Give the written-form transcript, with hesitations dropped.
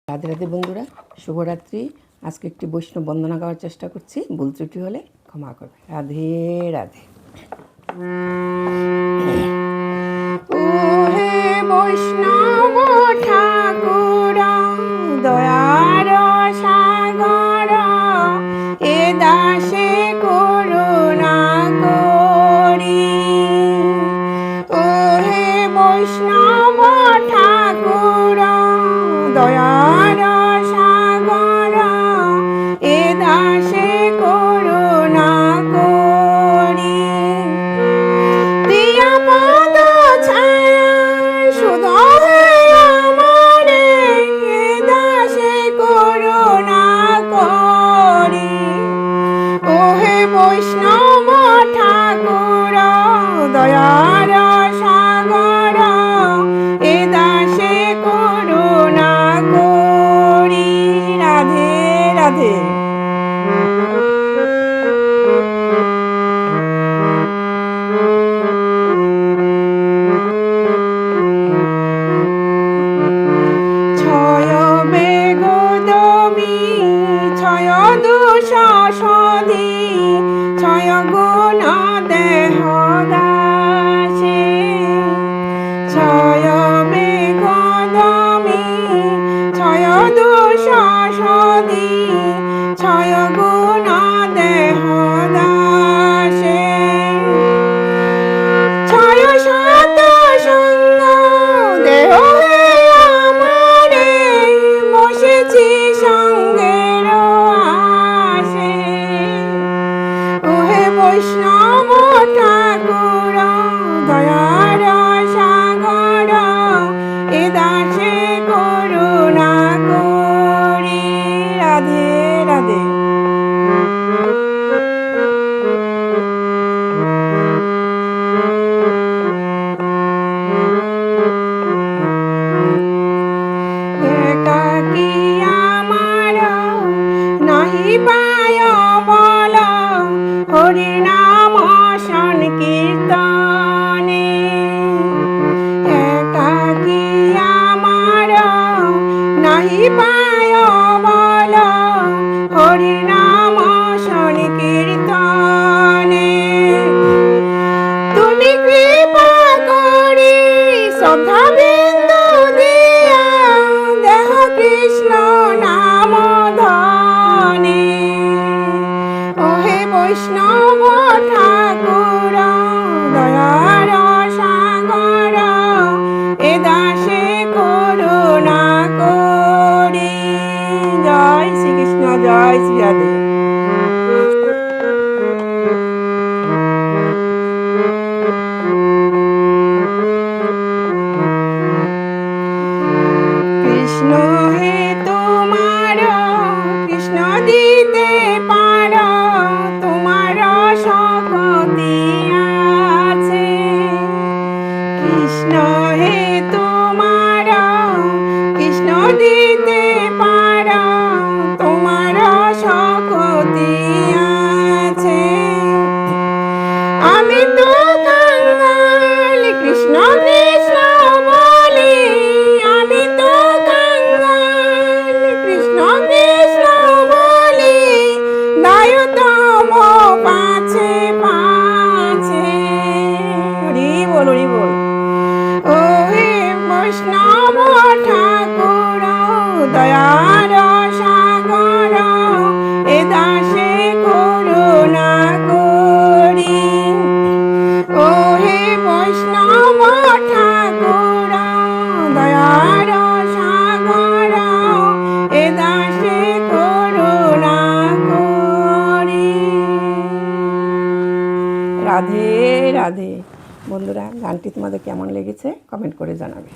রাধে রাধে বন্ধুরা, শুভরাত্রি। আজকে একটি বৈষ্ণব বন্দনা গাওয়ার চেষ্টা করছি, ভুল ত্রুটি হলে ক্ষমা করবে। রাধে রাধে। ও হে বৈষ্ণব ঠাকুর, দয়ার সাগর, এ দাসে করুণা করি। ও হে বৈষ্ণব ঠাকুর, দয়ার সাগর, এ দাসে করুণা করি। দিয়া পদ ছায়া শুধু আমারে, এ দাসে করুণা করি। ও হে বৈষ্ণব ঠাকুর, দয়ার সাগর, এ দাসে করুণা করি। রাধে রাধে। ছয় বেগদমি ছয় দোষ সধি, ছয় গুণ দেহ দাসে। ছয় বেগদমি ছয় দোষ সধি, ছয় গুণ দেহ দাসে। ছয় সাত সঙ্গ দেহ আমারে, বসেছি সঙ্গের আসে। ও হে বৈষ্ণব ঠাকুর, দয়ার সাগর, এ দাসে করুণা করি। রাধে রাধে। একাকী আমার নাহি পায় বল, হরি নাম সংকীর্তনে। একাকী আমার নাহি পায় বল, হরি নাম সংকীর্তনে। তুমি কৃপা করি শ্রদ্ধা বিন্দু দিয়া, দেহ কৃষ্ণ নাম ধনে। ও হে বৈষ্ণব ঠাকুর, দয়ার সাগর, এ দাসে করুণা করি। জয় শ্রীকৃষ্ণ, জয় শ্রী রাধে। কৃষ্ণ হে তোমার কৃষ্ণ দিতে পার, তোমার শক্তি আছে। কৃষ্ণ হে তোমার কৃষ্ণ দিতে পার, তোমার শক্তি আছে। আমি তো কাঙ্গাল কৃষ্ণ কৃষ্ণ বলি, আমি তো কাঙ্গাল কৃষ্ণ কৃষ্ণ বলি, দায় তম পাছে পাছে। হরি বল হরি বল। ও হে বৈষ্ণব ঠাকুর, দয়ার সাগর, এ দাসে করুণা করি। ও হে বৈষ্ণব ঠাকুর, দয়ার সাগর, এ দাসে করুণা করি। রাধে রাধে। বন্ধুরা, গানটি তোমাদের কেমন লেগেছে কমেন্ট করে জানাবে।